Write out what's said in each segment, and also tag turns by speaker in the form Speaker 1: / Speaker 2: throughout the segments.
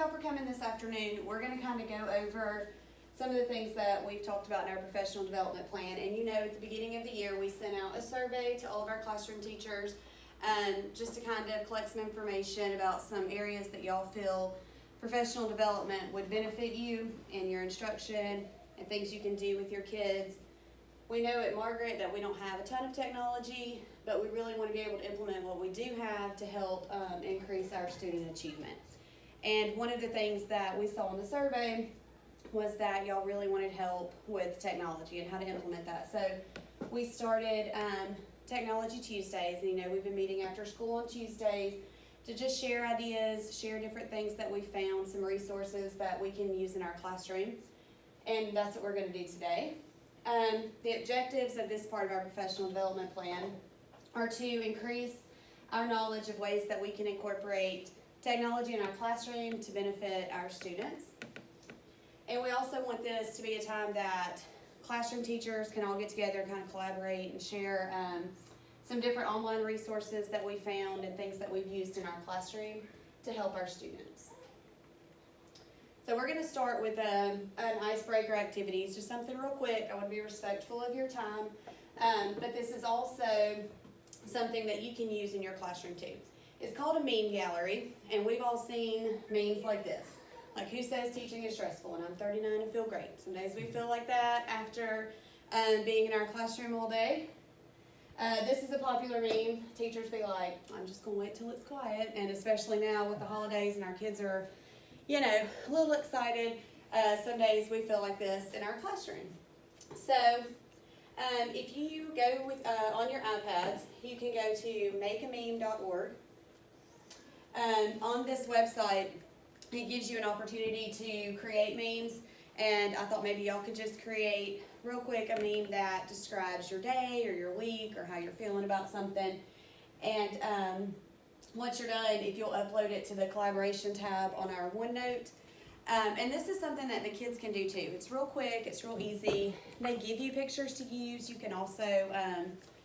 Speaker 1: y'all for coming this afternoon. We're going to kind of go over some of the things that we've talked about in our professional development plan. And you know, at the beginning of the year, we sent out a survey to all of our classroom teachers just to kind of collect some information about some areas that y'all feel professional development would benefit you in your instruction and things you can do with your kids. We know at Margaret that we don't have a ton of technology, but we really want to be able to implement what we do have to help increase our student achievement. And one of the things that we saw in the survey was that y'all really wanted help with technology and how to implement that. So we started Technology Tuesdays, and you know, we've been meeting after school on Tuesdays to just share ideas, share different things that we found, some resources that we can use in our classroom. And that's what we're going to do today. The objectives of this part of our professional development plan are to increase our knowledge of ways that we can incorporate technology in our classroom to benefit our students. And we also want this to be a time that classroom teachers can all get together and kind of collaborate and share some different online resources that we found and things that we've used in our classroom to help our students. So we're going to start with an icebreaker activity. It's just something real quick. I want to be respectful of your time, but this is also something that you can use in your classroom too. It's called a meme gallery, and we've all seen memes like this. Like, who says teaching is stressful? And I'm 39 and feel great. Some days we feel like that after being in our classroom all day. This is a popular meme. Teachers be like, I'm just going to wait till it's quiet. And especially now with the holidays and our kids are, you know, a little excited. Some days we feel like this in our classroom. So if you go with on your iPads, you can go to makeameme.org. On this website, it gives you an opportunity to create memes, and I thought maybe y'all could just create real quick a meme that describes your day or your week or how you're feeling about something. And once you're done, if you'll upload it to the collaboration tab on our OneNote. And this is something that the kids can do too. It's real quick, it's real easy. They give you pictures to use. You can also,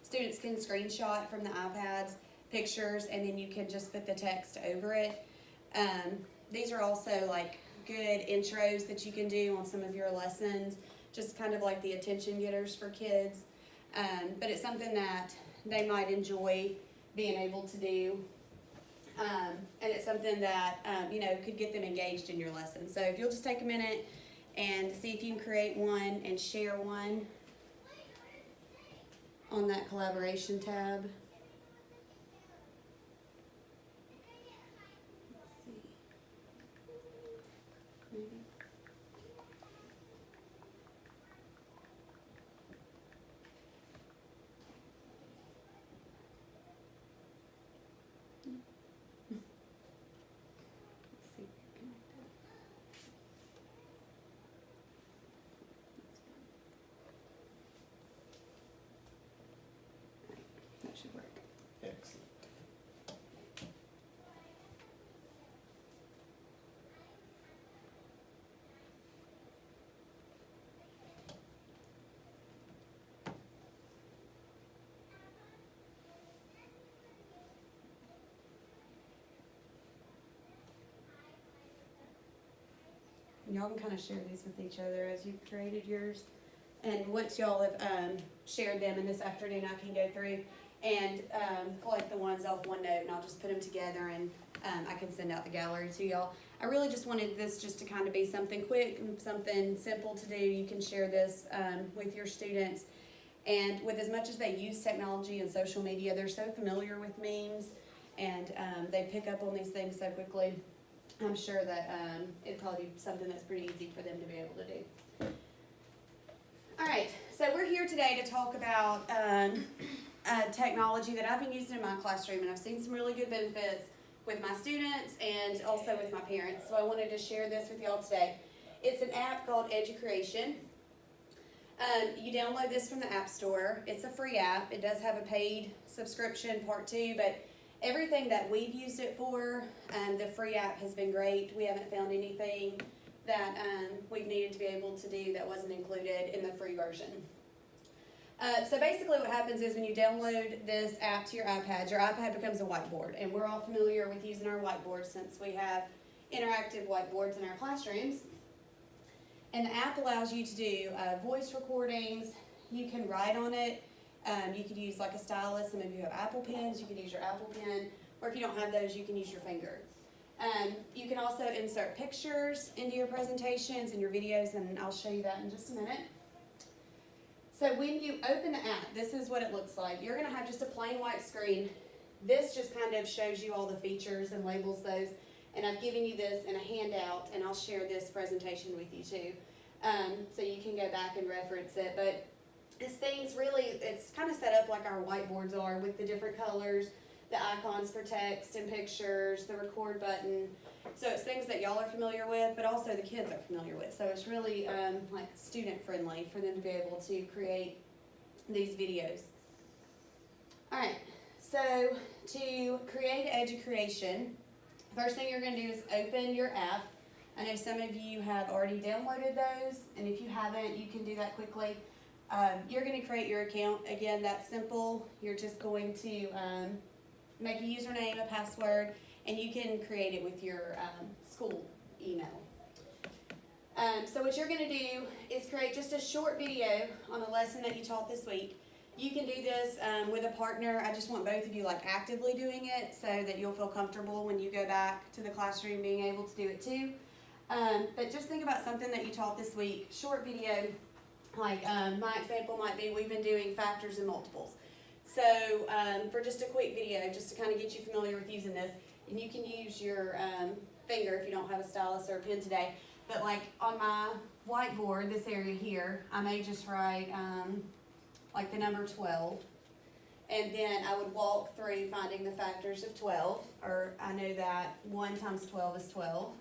Speaker 1: students can screenshot from the iPads pictures, and then you can just put the text over it. These are also like good intros that you can do on some of your lessons, just kind of like the attention getters for kids. But it's something that they might enjoy being able to do. And it's something that, you know, could get them engaged in your lesson. So if you'll just take a minute and see if you can create one and share one on that collaboration tab. Should work.
Speaker 2: Excellent.
Speaker 1: Y'all can kind of share these with each other as you've created yours. And once y'all have shared them, and this afternoon I can go through and collect the ones off OneNote, and I'll just put them together, and I can send out the gallery to y'all. I really just wanted this just to kind of be something quick and something simple to do. You can share this with your students. And with as much as they use technology and social media, they're so familiar with memes, and they pick up on these things so quickly. I'm sure that it'd probably be something that's pretty easy for them to be able to do. All right, so we're here today to talk about technology that I've been using in my classroom, and I've seen some really good benefits with my students and also with my parents. So I wanted to share this with y'all today. It's an app called Educreation. You download this from the App Store. It's a free app. It does have a paid subscription part too, but everything that we've used it for, the free app has been great. We haven't found anything that we've needed to be able to do that wasn't included in the free version. So basically what happens is when you download this app to your iPad becomes a whiteboard. And we're all familiar with using our whiteboard since we have interactive whiteboards in our classrooms. And the app allows you to do voice recordings. You can write on it. You could use like a stylus, and maybe you have Apple Pens, you can use your Apple Pen, or if you don't have those, you can use your finger. You can also insert pictures into your presentations and your videos, and I'll show you that in just a minute. So when you open the app, this is what it looks like. You're going to have just a plain white screen. This just kind of shows you all the features and labels those. And I've given you this in a handout, and I'll share this presentation with you too. So you can go back and reference it. But this thing's really, it's kind of set up like our whiteboards are, with the different colors, the icons for text and pictures, the record button. So it's things that y'all are familiar with, but also the kids are familiar with. So it's really like student friendly for them to be able to create these videos. All right, so to create Educreation, first thing you're going to do is open your app. I know some of you have already downloaded those, and if you haven't, you can do that quickly. You're going to create your account. Again, that's simple. You're just going to make a username, a password, and you can create it with your school email. So what you're going to do is create just a short video on a lesson that you taught this week. You can do this with a partner. I just want both of you like actively doing it so that you'll feel comfortable when you go back to the classroom being able to do it too. But just think about something that you taught this week, short video. Like my example might be, we've been doing factors and multiples. So for just a quick video, just to kind of get you familiar with using this, and you can use your finger if you don't have a stylus or a pen today. But like on my whiteboard, this area here, I may just write like the number 12. And then I would walk through finding the factors of 12. Or I know that 1 times 12 is 12.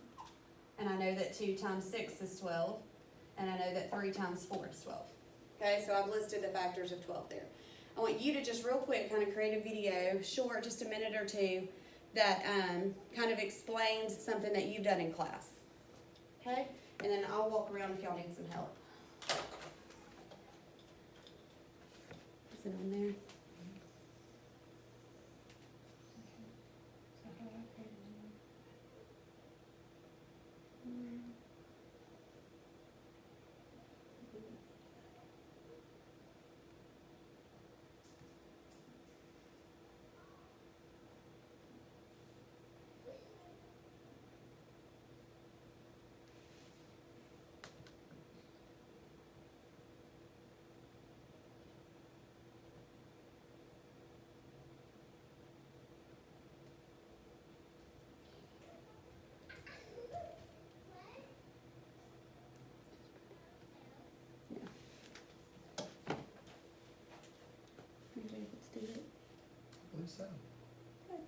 Speaker 1: And I know that 2 times 6 is 12. And I know that 3 times 4 is 12. Okay, so I've listed the factors of 12 there. I want you to just real quick kind of create a video, short, just a minute or two, that kind of explains something that you've done in class. Okay, and then I'll walk around if y'all need some help. Is it on there?
Speaker 2: I believe so.
Speaker 1: Good.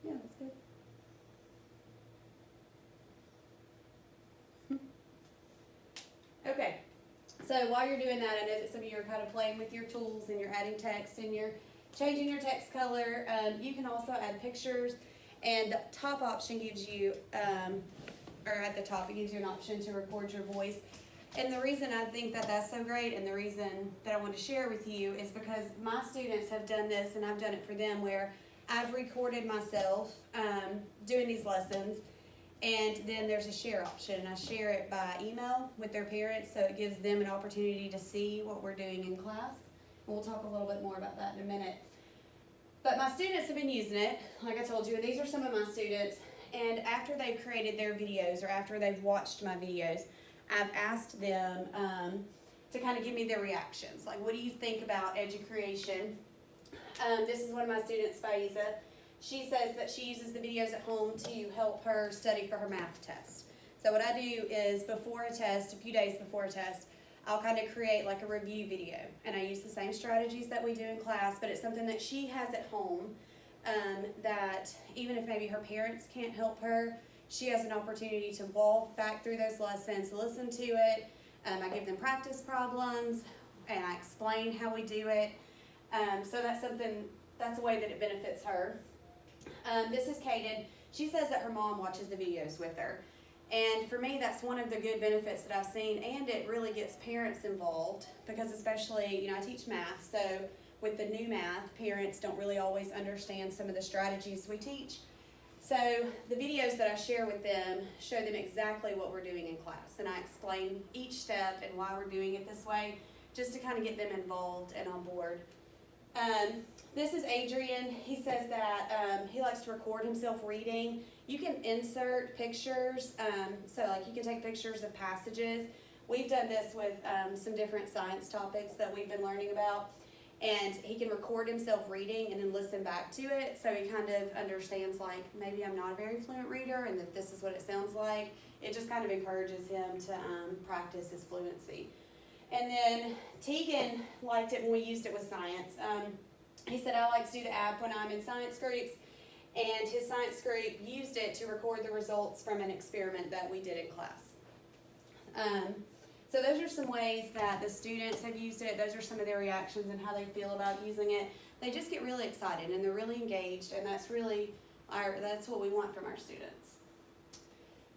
Speaker 1: Yeah, that's good. Okay, so while you're doing that, I know that some of you are kind of playing with your tools and you're adding text and you're changing your text color. You can also add pictures, and the top option gives you, or at the top, it gives you an option to record your voice. And the reason I think that that's so great, and the reason that I want to share with you, is because my students have done this, and I've done it for them, where I've recorded myself doing these lessons, and then there's a share option, and I share it by email with their parents, so it gives them an opportunity to see what we're doing in class. And we'll talk a little bit more about that in a minute. But my students have been using it, like I told you, and these are some of my students, and after they've created their videos, or after they've watched my videos, I've asked them to kind of give me their reactions. Like, what do you think about Educreation? This is one of my students, Faiza. She says that she uses the videos at home to help her study for her math test. So what I do is before a test, a few days before a test, I'll kind of create like a review video. And I use the same strategies that we do in class, but it's something that she has at home that even if maybe her parents can't help her, she has an opportunity to walk back through those lessons, listen to it. I give them practice problems, and I explain how we do it. So that's a way that it benefits her. This is Kaden. She says that her mom watches the videos with her. And for me, that's one of the good benefits that I've seen, and it really gets parents involved, because especially, I teach math, so with the new math, parents don't really always understand some of the strategies we teach. So the videos that I share with them show them exactly what we're doing in class, and I explain each step and why we're doing it this way, just to kind of get them involved and on board. This is Adrian. He says that he likes to record himself reading. You can insert pictures, so like you can take pictures of passages. We've done this with some different science topics that we've been learning about, and he can record himself reading and then listen back to it, so he kind of understands, like, maybe I'm not a very fluent reader and that this is what it sounds like. It just kind of encourages him to practice his fluency. And then Tegan liked it when we used it with science. He said, I like to do the app when I'm in science groups, and his science group used it to record the results from an experiment that we did in class. So those are some ways that the students have used it. Those are some of their reactions and how they feel about using it. They just get really excited and they're really engaged, and that's really that's what we want from our students.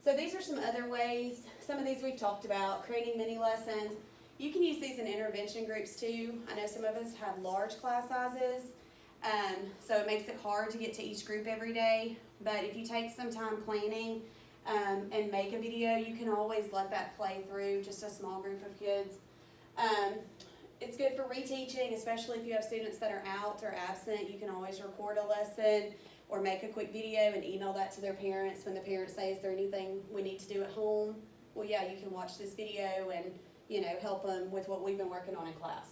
Speaker 1: So these are some other ways. Some of these we've talked about, creating mini lessons. You can use these in intervention groups too. I know some of us have large class sizes, so it makes it hard to get to each group every day. But if you take some time planning and make a video, you can always let that play through just a small group of kids. It's good for reteaching, especially if you have students that are out or absent. You can always record a lesson or make a quick video and email that to their parents when the parents say, is there anything we need to do at home? Well, yeah, you can watch this video and help them with what we've been working on in class.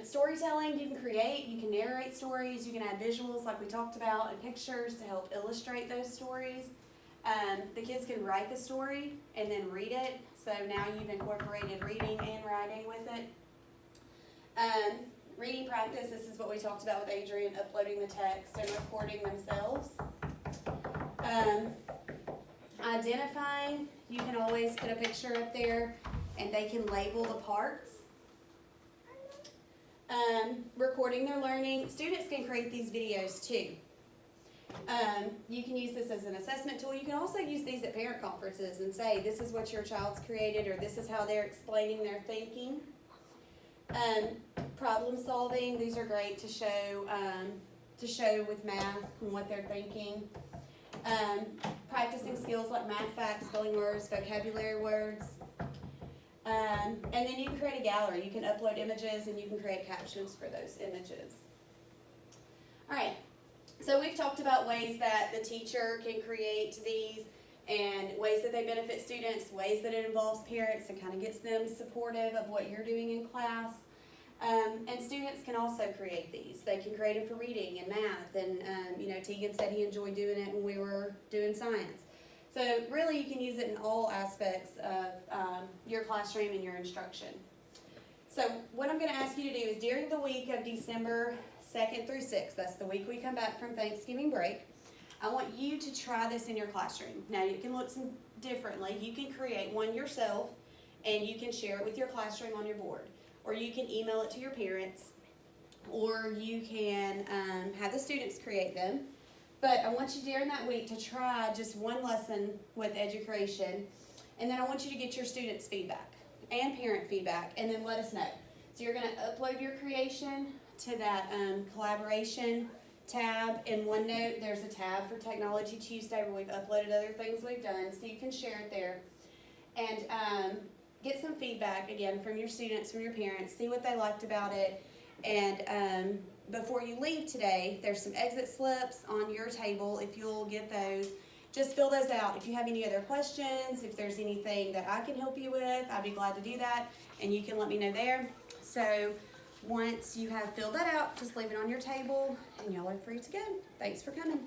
Speaker 1: Storytelling, you can create, you can narrate stories, you can add visuals like we talked about and pictures to help illustrate those stories. The kids can write the story and then read it, so now you've incorporated reading and writing with it. Reading practice, this is what we talked about with Adrian, uploading the text and recording themselves. Identifying, you can always put a picture up there and they can label the parts. Recording their learning, students can create these videos too. You can use this as an assessment tool. You can also use these at parent conferences and say, this is what your child's created, or this is how they're explaining their thinking. Problem solving, these are great to show with math and what they're thinking. Practicing skills like math facts, spelling words, vocabulary words. And then you can create a gallery. You can upload images and you can create captions for those images. All right, so we've talked about ways that the teacher can create these and ways that they benefit students, ways that it involves parents and kind of gets them supportive of what you're doing in class. And students can also create these. They can create them for reading and math, and Tegan said he enjoyed doing it when we were doing science. So really you can use it in all aspects of your classroom and your instruction. So what I'm going to ask you to do is during the week of December 2nd through 6th, that's the week we come back from Thanksgiving break, I want you to try this in your classroom. Now it can look differently. You can create one yourself and you can share it with your classroom on your board. Or you can email it to your parents, or you can have the students create them. But I want you during that week to try just one lesson with education, and then I want you to get your students' feedback and parent feedback, and then let us know. So you're going to upload your creation to that collaboration tab in OneNote. There's a tab for Technology Tuesday where we've uploaded other things we've done, so you can share it there. And get some feedback, again, from your students, from your parents, see what they liked about it, and before you leave today, there's some exit slips on your table. If you'll get those, just fill those out. If you have any other questions, if there's anything that I can help you with, I'd be glad to do that, and you can let me know there. So once you have filled that out, just leave it on your table, and y'all are free to go. Thanks for coming.